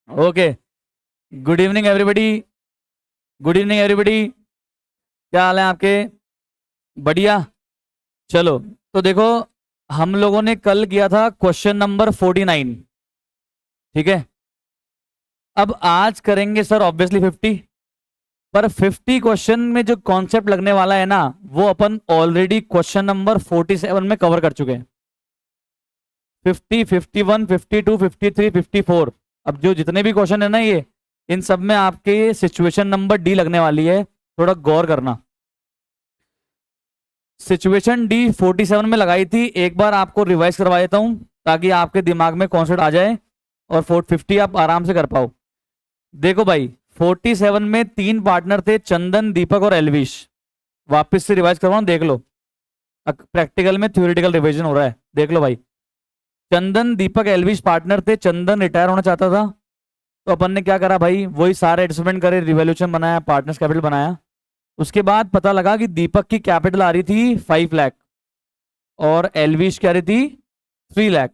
Okay. Good evening everybody. Good evening everybody. क्या हाल है आपके? बढ़िया। चलो, तो देखो, हम लोगों ने कल किया था क्वेश्चन नंबर 49। ठीक है। अब आज करेंगे सर ऑब्वियसली 50। पर 50 क्वेश्चन में जो कॉन्सेप्ट लगने वाला है ना, वो अपन ऑलरेडी क्वेश्चन नंबर 47 में कवर कर चुके हैं। 50, 51, 52, 53, 54। अब जो जितने भी क्वेश्चन है ना, ये इन सब में आपके सिचुएशन नंबर डी लगने वाली है। थोड़ा गौर करना। सिचुएशन डी 47 में लगाई थी, एक बार आपको रिवाइज करवा देता हूं ताकि आपके दिमाग में कॉन्सेप्ट आ जाए और 450 आप आराम से कर पाओ। देखो भाई, 47 में तीन पार्टनर थे, चंदन, दीपक और एलविश। वापस से रिवाइज करवाऊं, देख लो। प्रैक्टिकल में थ्योरेटिकल रिवीजन हो रहा है, देख लो भाई। चंदन, दीपक, एलविश पार्टनर थे। चंदन रिटायर होना चाहता था, तो अपन ने क्या करा भाई, वही सारे एडजस्टमेंट करे, रिवॉल्यूशन बनाया, पार्टनर्स कैपिटल बनाया। उसके बाद पता लगा कि दीपक की कैपिटल आ रही थी 5 लाख और एलविश कह रही थी 3 लाख।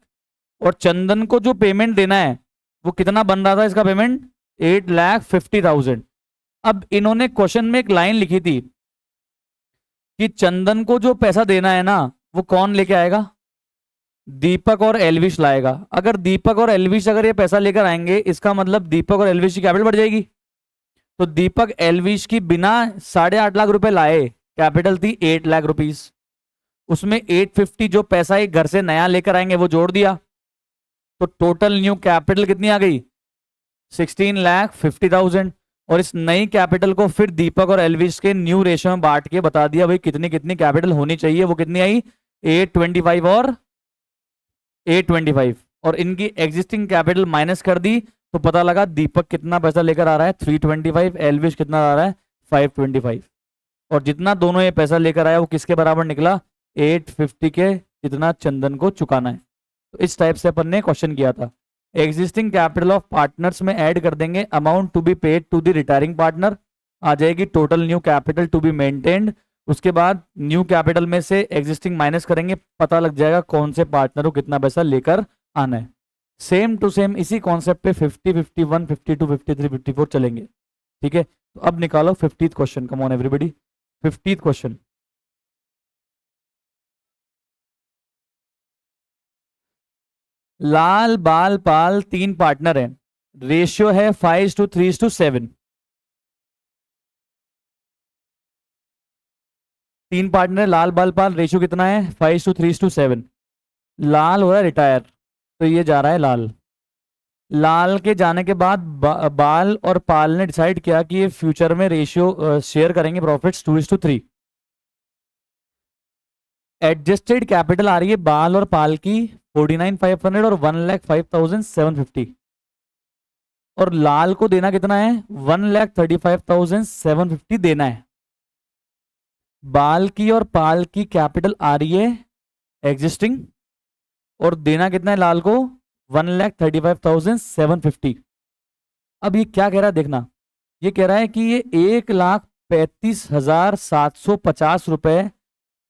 और चंदन को जो पेमेंट देना है, वो कितना बन रहा था इसका पेमेंट? 8,50,000। अब इन्होंने क्वेश्चन में एक लाइन लिखी थी कि चंदन को जो पैसा देना है ना, वो कौन लेके आएगा? दीपक और एलविश लाएगा। अगर दीपक और एलविश अगर ये पैसा लेकर आएंगे, इसका मतलब दीपक और एलविश की कैपिटल बढ़ जाएगी। तो दीपक एलविश की बिना 8.5 लाख रुपए लाए, कैपिटल थी 8 लाख रुपीज। उसमें 850 जो पैसा एक घर से नया लेकर आएंगे वो जोड़ दिया, तो टोटल न्यू कैपिटल कितनी आ गई? 16,50,000। और इस नई कैपिटल को फिर दीपक और एलविश के न्यू रेशियो में बांट के बता दिया भाई कितनी कितनी कैपिटल होनी चाहिए। वो कितनी आई? 825 और 825। और इनकी एग्जिस्टिंग कैपिटल माइनस कर दी, तो पता लगा दीपक कितना पैसा लेकर आ रहा है? 325। एलविश कितना आ रहा है? 525। और जितना दोनों ये पैसा लेकर आया वो किसके बराबर निकला? 850 के। जितना चंदन को चुकाना है। तो इस टाइप से अपन ने क्वेश्चन किया था। एग्जिस्टिंग कैपिटल ऑफ पार्टनर्स में ऐड कर देंगे amount to be paid to the retiring partner, आ जाएगी total new capital to be maintained. उसके बाद न्यू कैपिटल में से एग्जिस्टिंग माइनस करेंगे, पता लग जाएगा कौन से पार्टनर को कितना पैसा लेकर आना है। सेम टू सेम इसी कॉन्सेप्ट पे 50, 51, 52, 53, 54 चलेंगे। ठीक है, तो अब निकालो 50th question. Come on everybody, 50th question. Lal, Bal, Pal तीन पार्टनर हैं। रेशियो है 5:3:7। तीन पार्टनर, लाल, बाल, पाल, रेशियो कितना है? 5:3:7। लाल हो रहा है रिटायर, तो ये जा रहा है लाल। लाल के जाने के बाद बाल और पाल ने डिसाइड किया कि ये फ्यूचर में रेशियो शेयर करेंगे प्रॉफिट्स 2:3। एडजस्टेड कैपिटल आ रही है बाल और पाल की 49,500 और 1,05,750। और लाल को देना कितना है? 1,35,750 देना है। बाल की और पाल की कैपिटल आ रही है एग्जिस्टिंग, और देना कितना है लाल को? 1,35,750। अब ये क्या कह रहा है देखना। ये कह रहा है कि ये 1,35,750 रुपए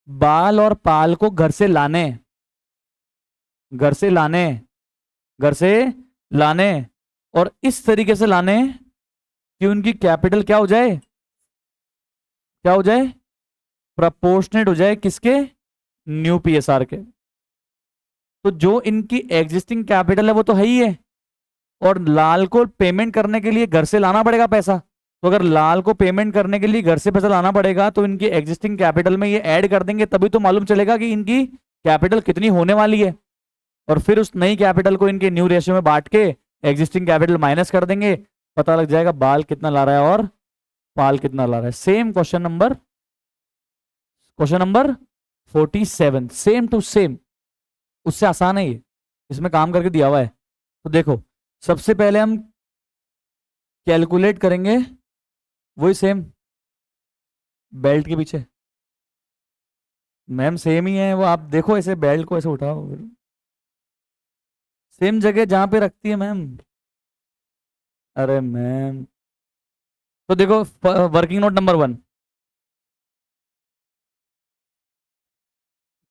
बाल और पाल को घर से लाने, घर से लाने, घर से लाने, और इस तरीके से लाने कि उनकी कैपिटल क्या हो जाए? क्या हो जाए? प्रपोर्शनेट हो जाए किसके? न्यू पीएसआर के। तो जो इनकी एग्जिस्टिंग कैपिटल है वो तो है ही है, और लाल को पेमेंट करने के लिए घर से लाना पड़ेगा पैसा। तो अगर लाल को पेमेंट करने के लिए घर से पैसा लाना पड़ेगा, तो इनकी एग्जिस्टिंग कैपिटल में ये ऐड कर देंगे, तभी तो मालूम चलेगा कि इनकी कैपिटल कितनी होने वाली है। और फिर उस नई कैपिटल को इनके न्यू रेशियो में बांट के एग्जिस्टिंग कैपिटल माइनस कर देंगे, पता लग जाएगा बाल कितना ला रहा है और पाल कितना ला रहा है। Same question number 47, same to same. उससे आसान है ये, इसमें काम करके दिया हुआ है। तो देखो, सबसे पहले हम कैलकुलेट करेंगे वही सेम, बेल्ट के पीछे। मैम सेम ही है वो, आप देखो ऐसे बेल्ट को ऐसे उठाओ, सेम जगह जहां पे रखती है मैम। अरे मैम, तो देखो, working note number 1,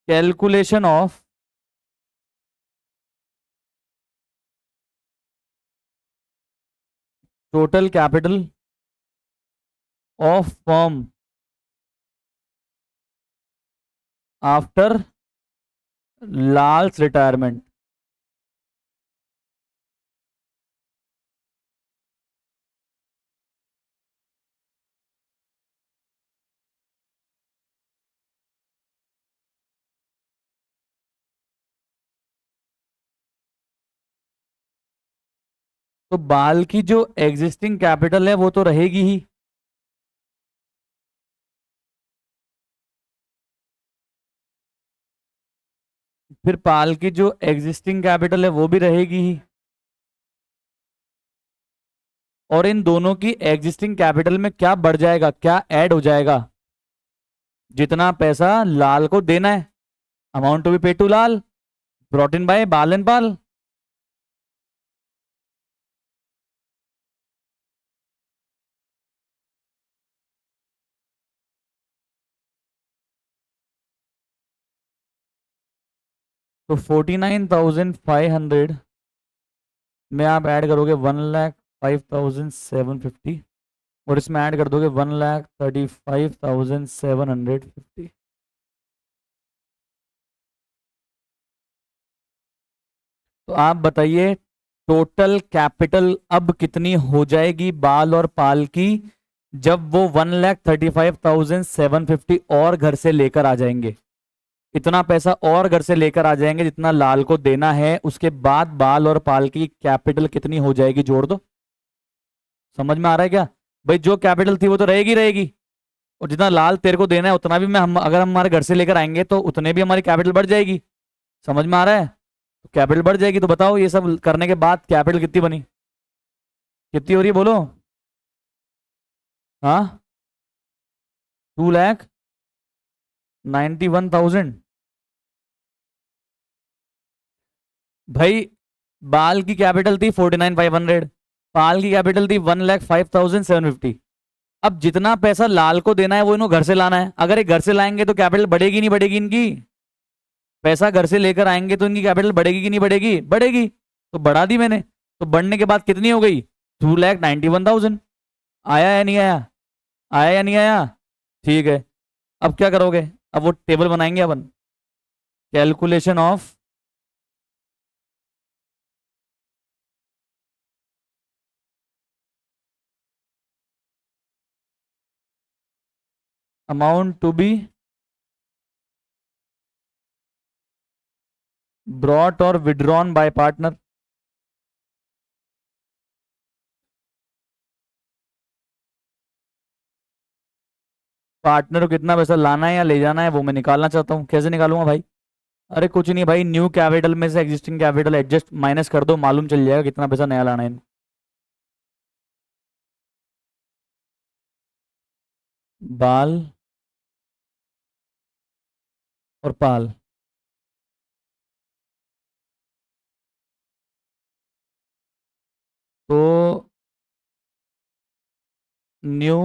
calculation of total capital of firm after Lals retirement. तो बाल की जो एग्जिस्टिंग कैपिटल है वो तो रहेगी ही। फिर पाल की जो एग्जिस्टिंग कैपिटल है वो भी रहेगी ही। और इन दोनों की एग्जिस्टिंग कैपिटल में क्या बढ़ जाएगा, क्या ऐड हो जाएगा? जितना पैसा लाल को देना है, amount to be paid to Lal, brought in by Bal and Pal. तो 49,500 में आप ऐड करोगे 1,05,750, और इसमें ऐड कर दोगे 1,35,750। तो आप बताइए टोटल कैपिटल अब कितनी हो जाएगी बाल और पाल की, जब वो 1,35,750 और घर से लेकर आ जाएंगे। इतना पैसा और घर से लेकर आ जाएंगे जितना लाल को देना है, उसके बाद बाल और पाल की कैपिटल कितनी हो जाएगी, जोड़ दो। समझ में आ रहा है क्या? भाई जो कैपिटल थी वो तो रहेगी रहेगी, और जितना लाल तेरे को देना है उतना भी मैं हम अगर हम हमारे घर से लेकर आएंगे तो उतने भी हमारी कैपिटल बढ़ जाएगी। समझ में आ रहा है? तो कैपिटल बढ़ जाएगी, तो बताओ ये सब करने के बाद कैपिटल कितनी बनी, कितनी हो रही है बोलो? हाँ, 2,91,000। भाई बाल की कैपिटल थी 49,500, पाल की कैपिटल थी 1,05,750। अब जितना पैसा लाल को देना है वो इनको घर से लाना है, अगर ये घर से लाएंगे तो कैपिटल बढ़ेगी नहीं बढ़ेगी इनकी? पैसा घर से लेकर आएंगे तो इनकी कैपिटल बढ़ेगी कि नहीं बढ़ेगी? बढ़ेगी। तो बढ़ा दी मैंने, तो बढ़ने के बाद कितनी हो गई? 2,91,000। आया या नहीं आया? आया या नहीं आया? ठीक है। अब क्या करोगे? अब वो टेबल बनाएंगे अपन, calculation of amount to be brought और विड्रॉन बाय पार्टनर। पार्टनर को कितना पैसा लाना है या ले जाना है वो मैं निकालना चाहता हूँ, कैसे निकालूंगा भाई? अरे कुछ नहीं भाई, न्यू कैपिटल में से एग्जिस्टिंग कैपिटल एडजस्ट माइनस कर दो, मालूम चल जाएगा कितना पैसा नया लाना है। बाल और पाल, तो न्यू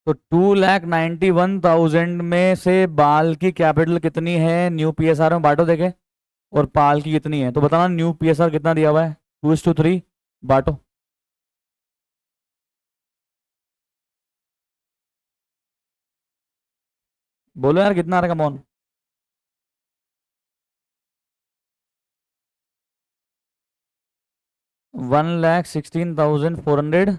तो 2,91,000 में से बाल की कैपिटल कितनी है न्यू पीएसआर में बांटो देखे, और पाल की कितनी है तो बताना। न्यू पीएसआर कितना दिया हुआ है? 2:3, बांटो। बोलो यार कितना आ रहा है, कमॉन। 1,16,400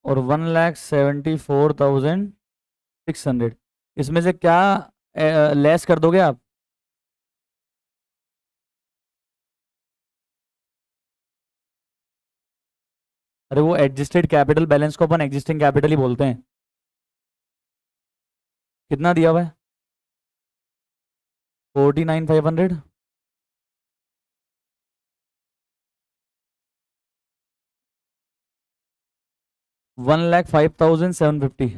और 1,74,600। इसमें से क्या लेस कर दोगे आप? अरे वो एडजस्टेड कैपिटल बैलेंस को अपन एग्जिस्टिंग कैपिटल ही बोलते हैं। कितना दिया हुआ है? 49,500। 1,05,750।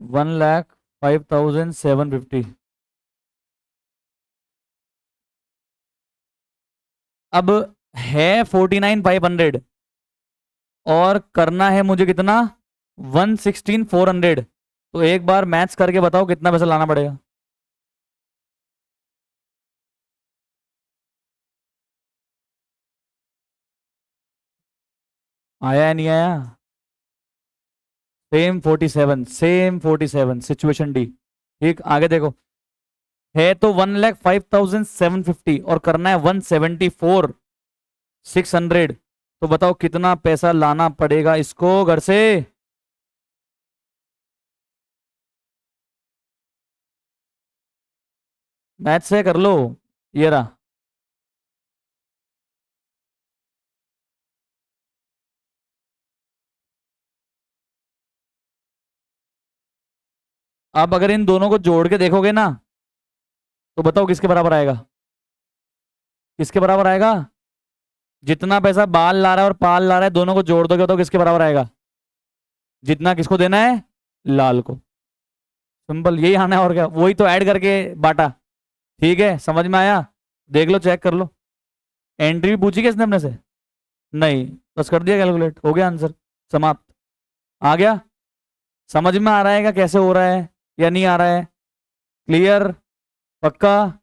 1,05,750 5750। अब है 49,500 और करना है मुझे कितना, 116,400। तो एक बार मैथ्स करके बताओ कितना पैसा लाना पड़ेगा। आया या नहीं आया? Same 47 situation D. ठीक, आगे देखो। है तो 1,05,750 और करना है 174,600। तो बताओ कितना पैसा लाना पड़ेगा इसको घर से। मैथ से कर लो। ये रहा। अब अगर इन दोनों को जोड़ के देखोगे ना, तो बताओ किसके बराबर आएगा। किसके बराबर आएगा? जितना पैसा बाल ला रहा है और पाल ला रहा है, दोनों को जोड़ दोगे तो किसके बराबर आएगा? जितना किसको देना है? लाल को। सिंपल यही आना है, और क्या, वही तो ऐड करके बांटा। ठीक है, समझ में आया? देख लो, चेक कर लो। एंट्री भी पूछी किसने अपने से? नहीं। बस कर दिया कैलकुलेट, हो गया आंसर, समाप्त। आ गया? समझ में आ रहा है क्या कैसे हो रहा है या नहीं आ रहा है? क्लियर? पक्का?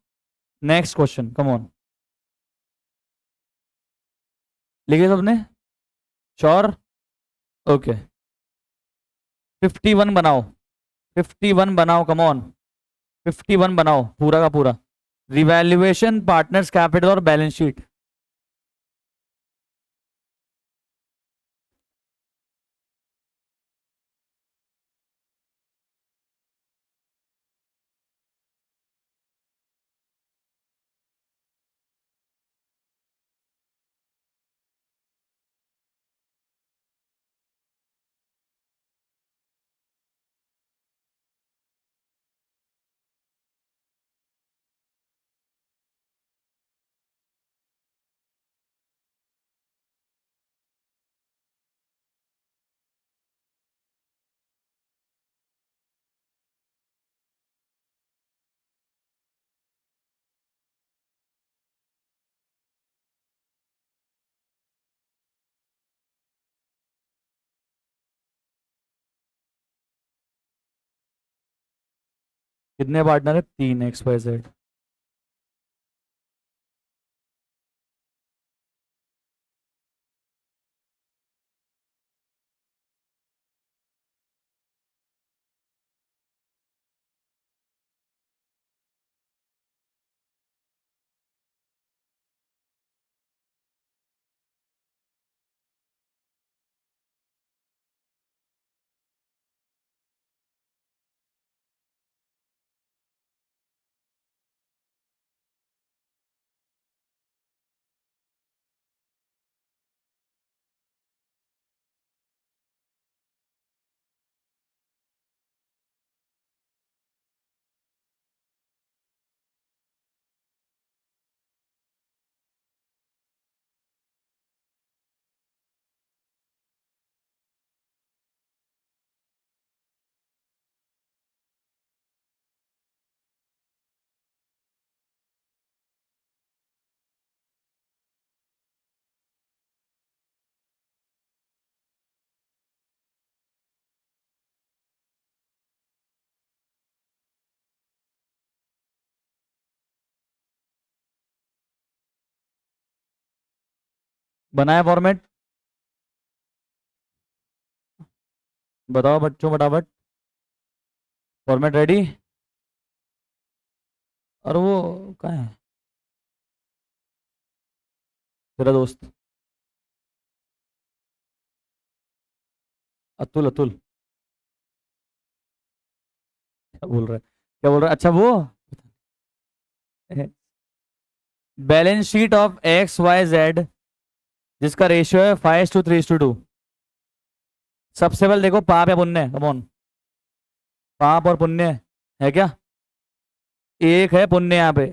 Next question, come on. लिखे सबने? श्योर? ओके। 51 बनाओ। 51 बनाओ, कम ऑन। 51 बनाओ पूरा का पूरा। रिवैल्यूएशन, पार्टनर्स कैपिटल और बैलेंस शीट। कितने पार्टनर है? 3, XYZ। बनाया फॉर्मेट? बताओ बच्चों फटाफट। Format ready? और वो कहाँ है तेरा दोस्त? अतुल, अतुल। क्या बोल रहा है? क्या बोल रहा है? अच्छा वो बैलेंस शीट ऑफ XYZ जिसका रेशियो है 5:3:2। सबसे पहले देखो पाप या पुण्य, कम ऑन। पाप और पुण्य है क्या? एक है पुण्य यहाँ पे।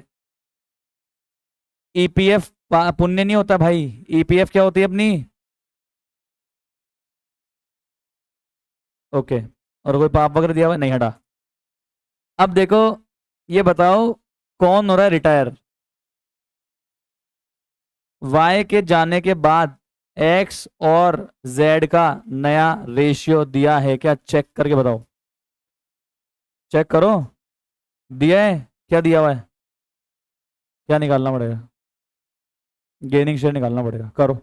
ईपीएफ पुण्य नहीं होता भाई। ईपीएफ क्या होती है अपनी? ओके। और कोई पाप वगैरह दिया हुआ नहीं? हटा। अब देखो, ये बताओ कौन हो रहा है रिटायर। वाई के जाने के बाद एक्स और जेड का नया रेशियो दिया है क्या, चेक करके बताओ। चेक करो। दिया है। क्या दिया हुआ है? क्या निकालना पड़ेगा? गेनिंग शेयर निकालना पड़ेगा, करो।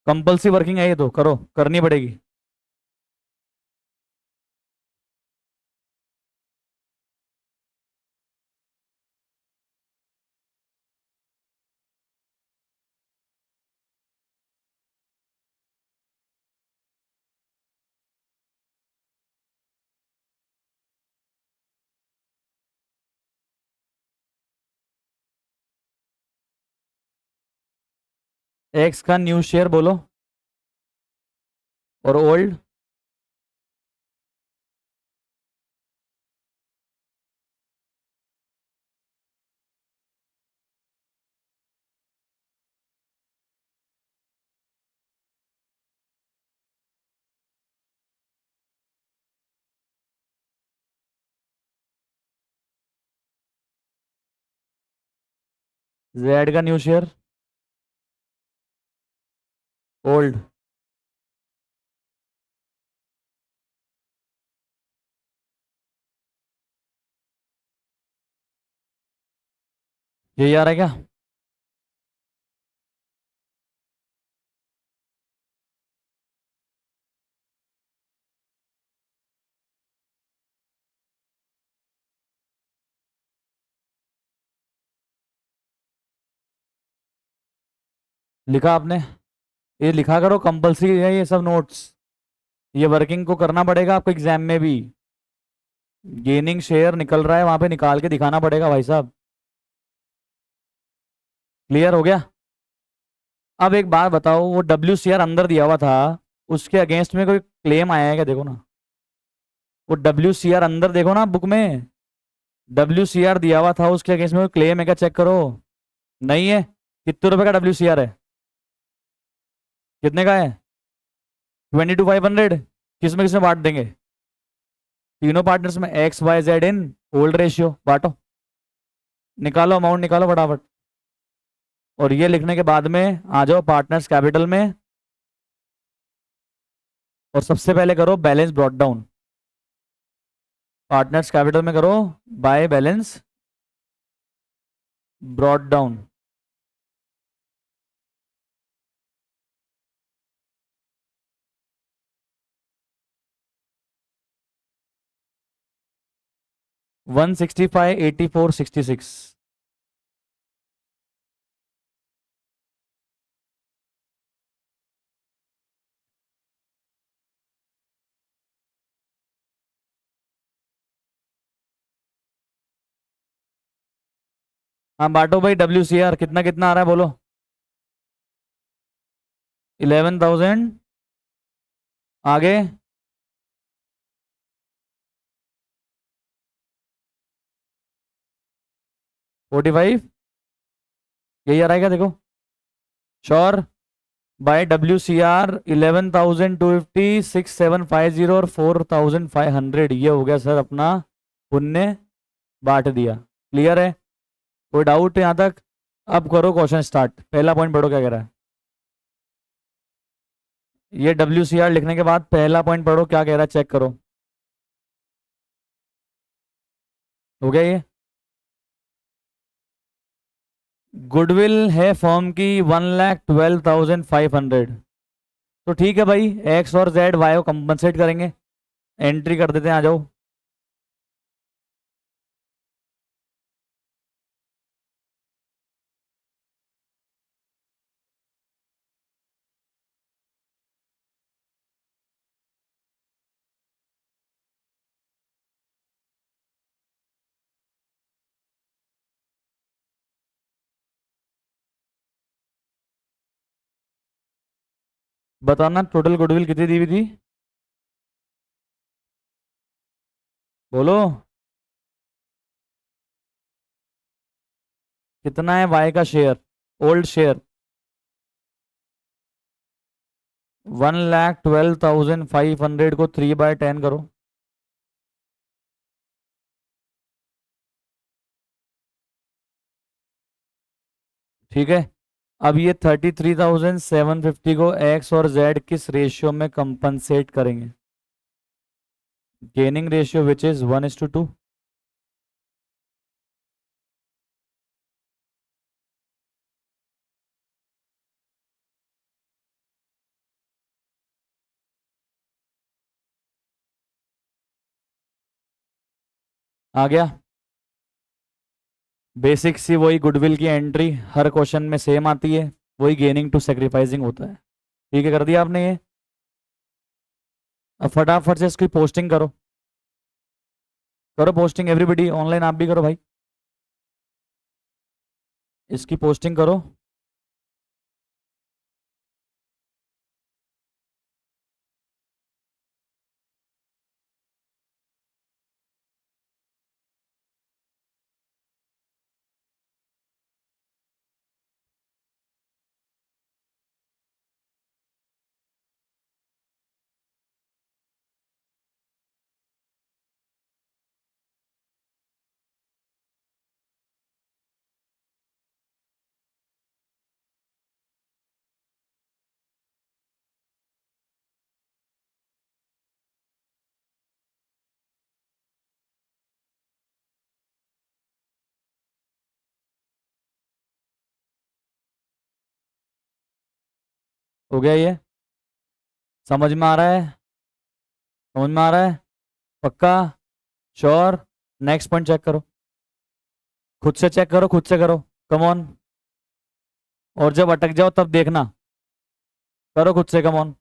कंपल्सरी वर्किंग है ये, तो करो, करनी पड़ेगी। एक्स का न्यू शेयर बोलो, और ओल्ड। जेड का न्यू शेयर, ओल्ड। यही आ रहा है क्या? लिखा आपने? ये लिखा करो, कंपल्सरी है ये सब नोट्स। ये वर्किंग को करना पड़ेगा आपको एग्जाम में भी। गेनिंग शेयर निकल रहा है वहां पे, निकाल के दिखाना पड़ेगा भाई साहब। क्लियर हो गया? अब एक बात बताओ, वो डब्ल्यू सी आर अंदर दिया हुआ था, उसके अगेंस्ट में कोई क्लेम आया है क्या, देखो ना। वो डब्ल्यू सी आर अंदर देखो ना बुक में। डब्ल्यू सी आर दिया हुआ था, उसके अगेंस्ट में कोई क्लेम है क्या, चेक करो। नहीं है? कितने रुपए का डब्ल्यू सी आर है? कितने का है? 22,500। किस में बांट देंगे? तीनों पार्टनर्स में, X Y Z in old ratio, बांटो। निकालो, अमाउंट निकालो फटाफट। और ये लिखने के बाद में आ जाओ पार्टनर्स कैपिटल में, और सबसे पहले करो balance brought down. Partners capital में करो बाय बैलेंस ब्रॉट डाउन। 165, 84, 66। हाँ बांटो भाई, डब्ल्यू सी आर कितना कितना आ रहा है बोलो। 11,000। आगे? 45। यही आ रहा है क्या, देखो। Sure? By W C R 11,250, 6,750 और 4,500, ये हो गया सर अपना पुण्य। बांट दिया। क्लियर है? कोई डाउट यहाँ तक? अब करो क्वेश्चन स्टार्ट, पहला पॉइंट पढ़ो क्या कह रहा है। ये डब्ल्यू सी आर लिखने के बाद पहला पॉइंट पढ़ो क्या कह रहा है, चेक करो। हो गया ये? गुडविल है फर्म की 1,12,500। तो ठीक है भाई, एक्स और जेड वाई को कंपनसेट करेंगे। एंट्री कर देते हैं, आ जाओ। बताना टोटल गुडविल कितनी दी हुई थी, बोलो। कितना है वाई का शेयर, ओल्ड शेयर? 1,12,500 को 3/10 करो। ठीक है। अब ये 33,750 को एक्स और जेड किस रेशियो में कंपनसेट करेंगे? Gaining ratio which is 1:2। आ गया। बेसिक सी वही गुडविल की एंट्री हर क्वेश्चन में सेम आती है, वही गेनिंग टू सेक्रीफाइसिंग होता है। ठीक है, कर दिया आपने ये। अब फटाफट से इसकी पोस्टिंग करो, करो पोस्टिंग एवरीबडी ऑनलाइन, आप भी करो भाई, इसकी पोस्टिंग करो। हो गया ये? समझ में आ रहा है? समझ में आ रहा है? पक्का? श्योर? नेक्स्ट पॉइंट चेक करो, खुद से चेक करो, खुद से करो, कम ऑन। और जब अटक जाओ तब देखना, करो खुद से, कम ऑन।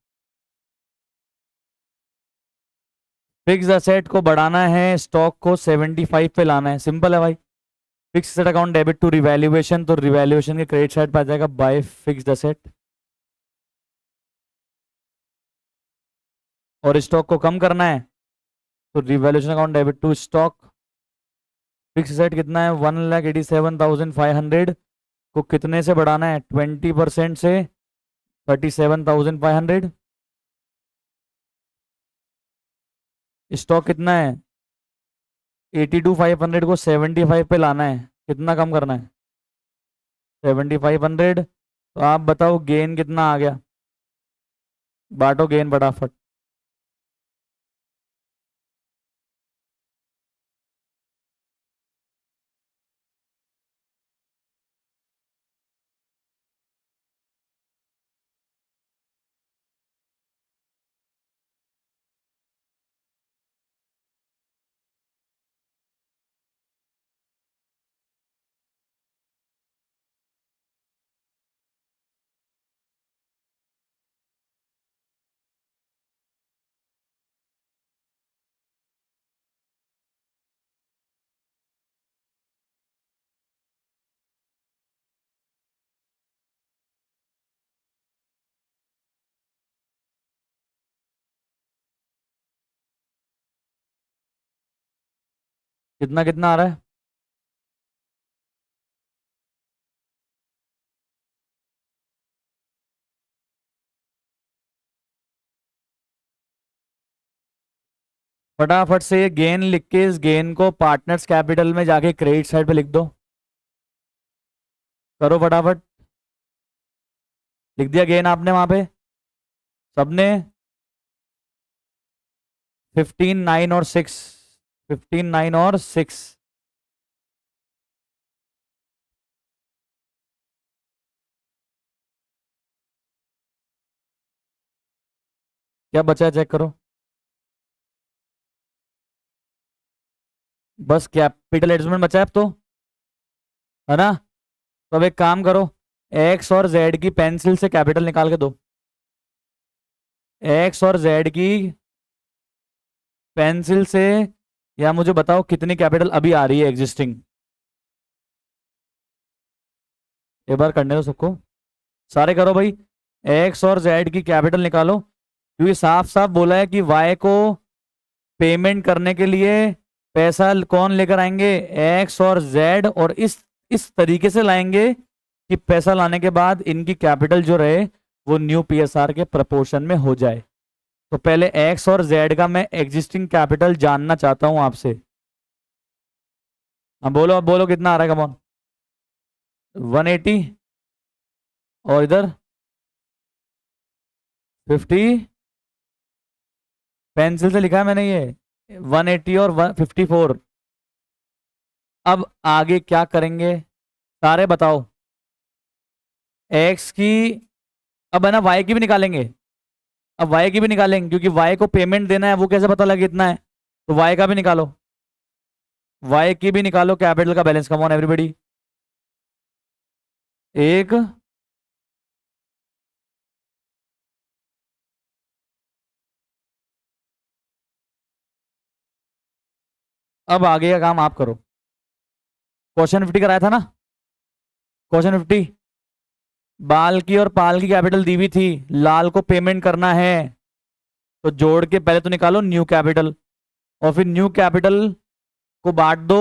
फिक्स असेट को बढ़ाना है, स्टॉक को 75 पे लाना है, सिंपल है भाई। Fix asset account debit to revaluation, तो रिवैल्यूएशन के क्रेडिट साइड पे आ जाएगा बाय फिक्स्ड असेट। और स्टॉक को कम करना है तो revaluation account debit to stock. Fix asset कितना है? 1,87,500 को कितने से बढ़ाना है? 20% से 37,500। स्टॉक कितना है? 82,500 को 75 पे लाना है, कितना कम करना है? 7,500। तो आप बताओ गेन कितना आ गया? बांटो गेन फटाफट। कितना कितना आ रहा है? फटाफट से ये गेन लिख के इस गेन को पार्टनर्स कैपिटल में जाके क्रेडिट साइड पे लिख दो, करो फटाफट। लिख दिया गेन आपने वहां पे सबने? 15, 9 और 6, 15, 9 और 6। क्या बचा है चेक करो, बस कैपिटल एडजस्टमेंट बचा है अब तो, है ना? तो अब एक काम करो, एक्स और जेड की पेंसिल से कैपिटल निकाल के दो। एक्स और जेड की पेंसिल से, या मुझे बताओ कितनी कैपिटल अभी आ रही है एग्जिस्टिंग? एक बार करने दो सबको, सारे करो भाई। एक्स और जेड की कैपिटल निकालो, क्योंकि साफ साफ बोला है कि वाई को पेमेंट करने के लिए पैसा कौन लेकर आएंगे? एक्स और जेड। और इस तरीके से लाएंगे कि पैसा लाने के बाद इनकी कैपिटल जो रहे वो न्यू पीएसआर के प्रपोर्शन में हो जाए। तो पहले एक्स और जेड का मैं एग्जिस्टिंग कैपिटल जानना चाहता हूं आपसे। अब बोलो, अब बोलो कितना आ रहा है, कमॉन। 180। और इधर 50, पेंसिल से लिखा है मैंने ये 180 और 154। अब आगे क्या करेंगे सारे बताओ। एक्स की, अब है ना वाई की भी निकालेंगे। अब वाई की भी निकालेंगे क्योंकि वाई को पेमेंट देना है, वो कैसे पता लगे इतना है। तो वाई का भी निकालो, वाई की भी निकालो कैपिटल का बैलेंस। Come on everybody. एक, अब आगे का काम आप करो। क्वेश्चन 50 कराया था ना। क्वेश्चन 50, बाल की और पाल की कैपिटल दी हुई थी, लाल को पेमेंट करना है, तो जोड़ के पहले तो निकालो न्यू कैपिटल, और फिर न्यू कैपिटल को बांट दो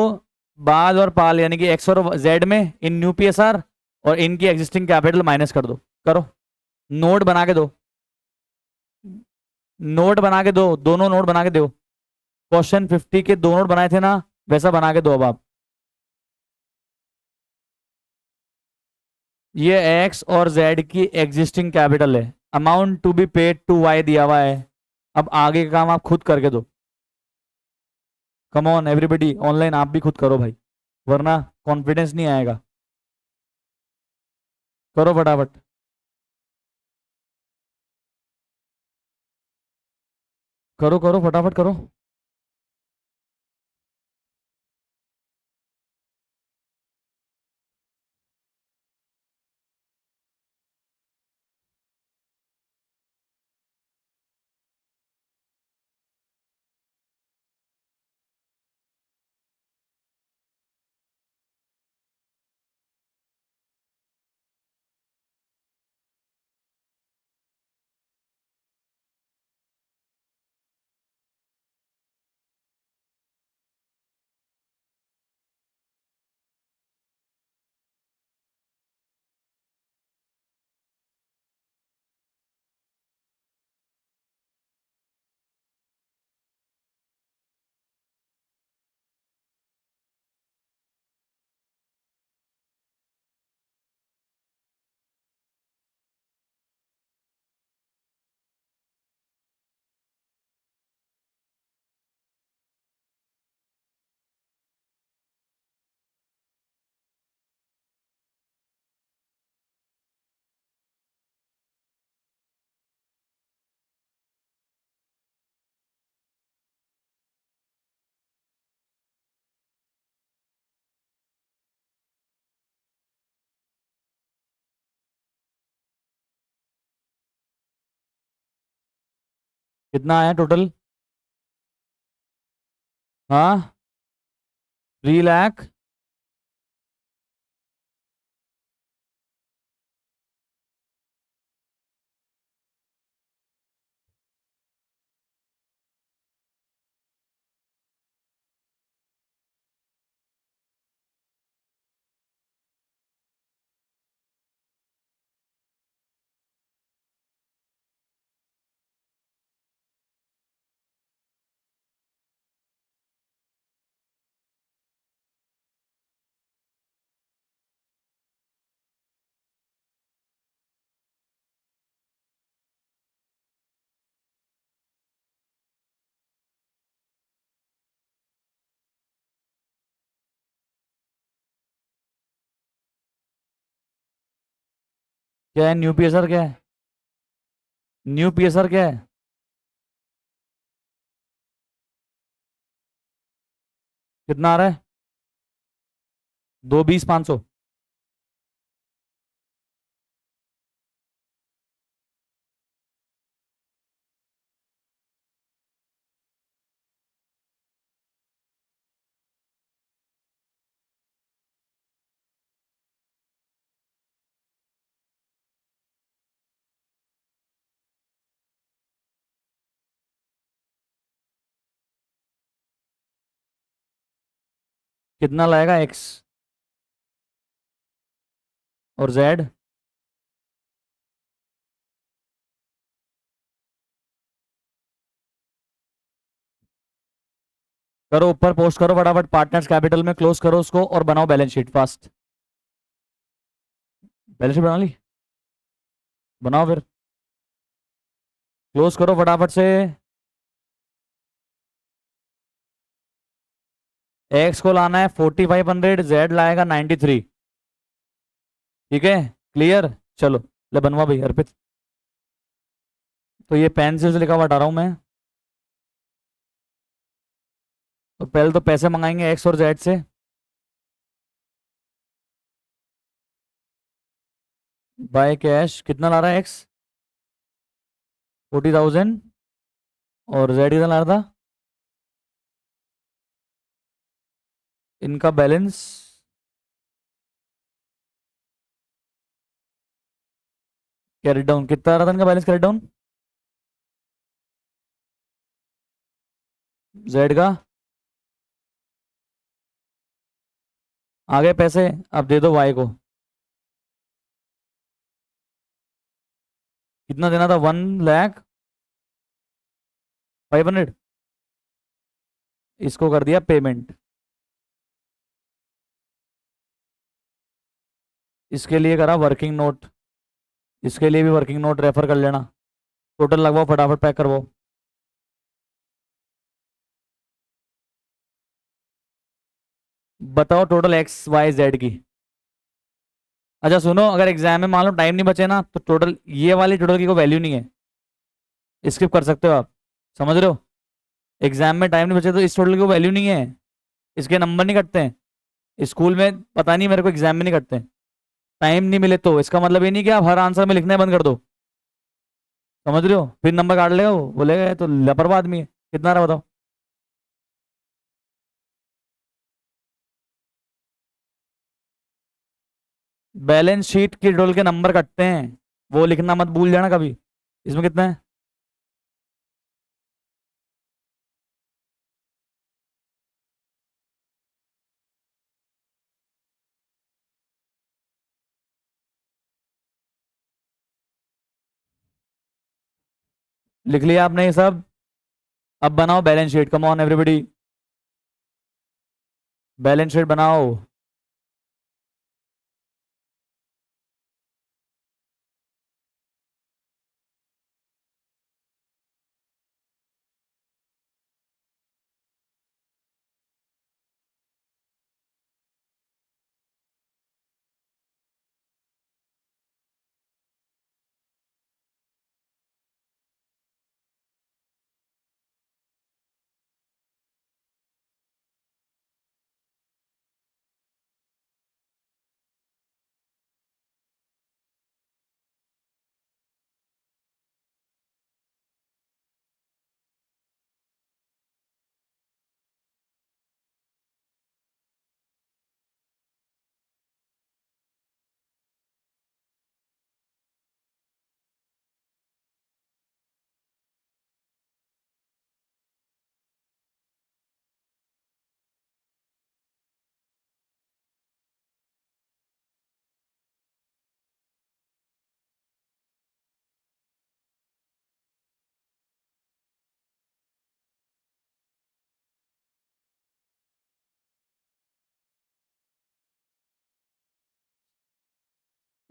बाल और पाल यानी कि एक्स और जेड में इन न्यू पीएसआर, और इनकी एग्जिस्टिंग कैपिटल माइनस कर दो। करो, नोट बना के दो, नोट बना के दो, दोनों नोट बना के दो। क्वेश्चन 50 के दो नोट बनाए थे ना, वैसा बना के दो अब आप। ये एक्स और जेड की एग्जिस्टिंग कैपिटल है, amount to be paid to y दिया हुआ है। अब आगे का काम आप खुद करके दो। कम ऑन एवरीबडी, ऑनलाइन आप भी खुद करो भाई, वरना कॉन्फिडेंस नहीं आएगा। करो फटाफट। करो करो फटाफट करो। कितना आया टोटल? हाँ, 3 लाख। क्या है न्यू पीएसआर, क्या है न्यू पीएसआर, क्या है? कितना आ रहा है? 220 500। कितना लाएगा एक्स और जेड? करो, ऊपर पोस्ट करो फटाफट, पार्टनर्स कैपिटल में क्लोज करो उसको और बनाओ balance sheet fast. Balance sheet बना ली? बनाओ फिर, क्लोज करो फटाफट से। एक्स को लाना है 4500, जेड लाएगा 93। ठीक है, क्लियर। चलो, ले बनवा भाई अर्पित। तो ये पेंसिल से लिखा हुआ हटा रहा हूँ मैं। तो पहले तो पैसे मंगाएंगे एक्स और जेड से। बाय कैश कितना ला रहा है एक्स? 40,000। और जेड कितना ला रहा था? इनका बैलेंस कैरी डाउन कितना आ रहा था? इनका बैलेंस कैरी डाउन जेड का। आगे पैसे अब दे दो वाई को। कितना देना था? 1,05,000। इसको कर दिया पेमेंट। इसके लिए करा वर्किंग नोट। इसके लिए भी वर्किंग नोट रेफर कर लेना। टोटल लगवाओ फटाफट, पैक करवाओ। बताओ टोटल एक्स वाई जेड की। अच्छा सुनो, अगर एग्जाम में मान लो टाइम नहीं बचे ना, तो टोटल ये वाली टोटल की कोई वैल्यू नहीं है, स्किप कर सकते हो आप। समझ रहे हो? एग्जाम में टाइम नहीं बचे तो इस टोटल की कोई वैल्यू नहीं है, इसके नंबर नहीं कटते हैं स्कूल में। पता नहीं मेरे को, एग्जाम में नहीं कटते। टाइम नहीं मिले तो इसका मतलब ये नहीं कि आप हर आंसर में लिखना ही बंद कर दो। समझ रहे हो? फिर नंबर काट लेगा वो, बोलेगा ये तो लापरवाह आदमी है। कितना रहा बताओ? बैलेंस शीट की टोटल के नंबर कटते हैं, वो लिखना मत भूल जाना कभी। इसमें कितना है? लिख लिया आपने ये सब? अब बनाओ balance sheet, come on everybody, balance sheet बनाओ।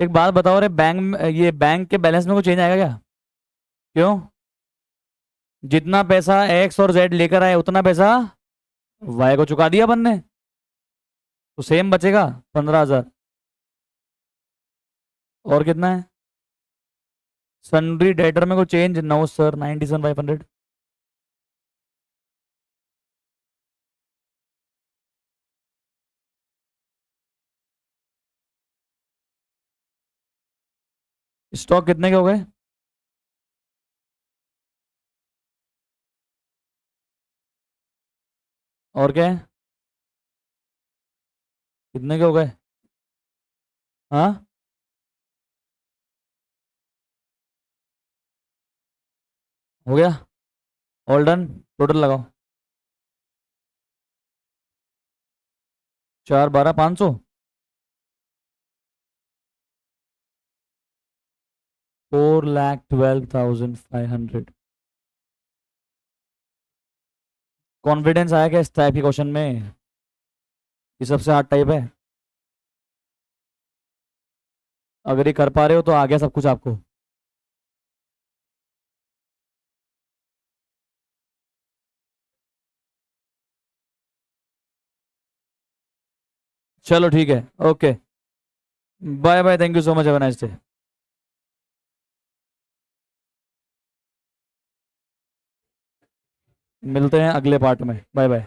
एक बात बताओ रे, ये बैंक के बैलेंस में कुछ चेंज आएगा क्या? क्यों? जितना पैसा एक्स और जेड लेकर आए उतना पैसा वाई को चुका दिया अपन ने, तो सेम बचेगा 15,000। और कितना है? सन्ड्री डेटर में कोई चेंज? No sir, 97,500। स्टॉक कितने के हो गए? और क्या है? कितने के हो गए? हाँ, हो गया। All done. टोटल लगाओ। 4 12 500। 4,12,500। कॉन्फिडेंस आया क्या इस टाइप के क्वेश्चन में? ये सबसे हार्ड टाइप है। अगर ये कर पा रहे हो तो आ गया सब कुछ आपको। चलो ठीक है, okay, bye bye, thank you so much, have a nice day. मिलते हैं अगले पार्ट में, बाय बाय।